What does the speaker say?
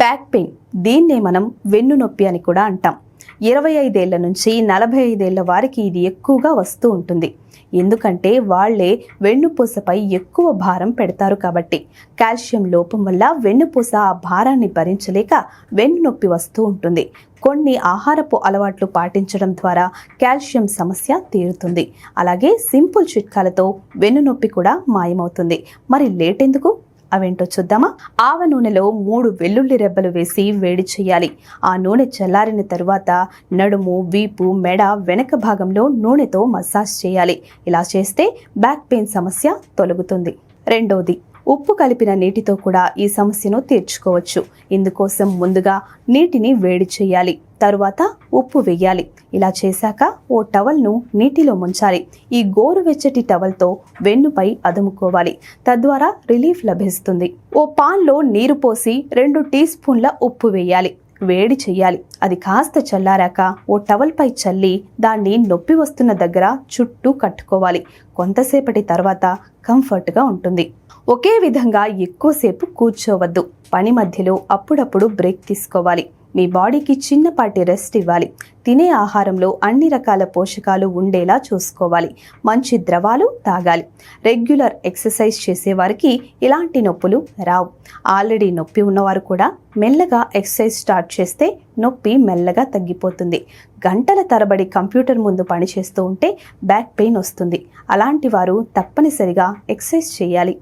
Back pain, దీన్నే మనం వెన్ను నొప్పి అని కూడా అంటాం. 25 ఏళ్ల నుంచి 45 ఏళ్ల వారికి ఇది ఎక్కువగా వస్తూ ఉంటుంది. ఎందుకంటే వాళ్లే వెన్నుపూసపై ఎక్కువ భారం పెడతారు కాబట్టి. కాల్షియం లోపం వల్ల వెన్నుపూస ఆ భారాన్ని భరించలేక వెన్ను నొప్పి వస్తూ ఉంటుంది. కొన్ని ఆహారపు అలవాట్లు పాటించడం ద్వారా కాల్షియం సమస్య తీరుతుంది. అలాగే సింపుల్ చిట్కాలతో వెన్ను నొప్పి కూడా మాయమవుతుంది. మరి లేట్ ఎందుకు? అవేంటో చూద్దామా? ఆవ నూనెలో 3 వెల్లుల్లి రెబ్బలు వేసి వేడి చేయాలి. ఆ నూనె చల్లారిన తరువాత నడుము, వీపు, మెడ వెనక భాగంలో నూనెతో మసాజ్ చేయాలి. ఇలా చేస్తే బ్యాక్ పెయిన్ సమస్య తొలగుతుంది. రెండోది, ఉప్పు కలిపిన నీటితో కూడా ఈ సమస్యను తీర్చుకోవచ్చు. ఇందుకోసం ముందుగా నీటిని వేడి చేయాలి, తరువాత ఉప్పు వేయాలి. ఇలా చేశాక ఓ టవల్ను నీటిలో ముంచాలి. ఈ గోరువెచ్చటి టవల్తో వెన్నుపై అదుముకోవాలి. తద్వారా రిలీఫ్ లభిస్తుంది. ఓ పాన్లో నీరు పోసి 2 టీ స్పూన్ల ఉప్పు వేయాలి. వేడి చెయ్యాలి. అది కాస్త చల్లారాక ఓ టవల్పై చల్లి దాన్ని నొప్పి వస్తున్న దగ్గర చుట్టూ కట్టుకోవాలి. కొంతసేపటి తర్వాత కంఫర్ట్గా ఉంటుంది. ఒకే విధంగా ఎక్కువసేపు కూర్చోవద్దు. పని మధ్యలో అప్పుడప్పుడు బ్రేక్ తీసుకోవాలి. మీ బాడీకి చిన్నపాటి రెస్ట్ ఇవ్వాలి. తినే ఆహారంలో అన్ని రకాల పోషకాలు ఉండేలా చూసుకోవాలి. మంచి ద్రవాలు తాగాలి. రెగ్యులర్ ఎక్సర్సైజ్ చేసేవారికి ఇలాంటి నొప్పులు రావు. ఆల్రెడీ నొప్పి ఉన్నవారు కూడా మెల్లగా ఎక్సర్సైజ్ స్టార్ట్ చేస్తే నొప్పి మెల్లగా తగ్గిపోతుంది. గంటల తరబడి కంప్యూటర్ ముందు పనిచేస్తూ ఉంటే బ్యాక్ పెయిన్ వస్తుంది. అలాంటి వారు తప్పనిసరిగా ఎక్సర్సైజ్ చేయాలి.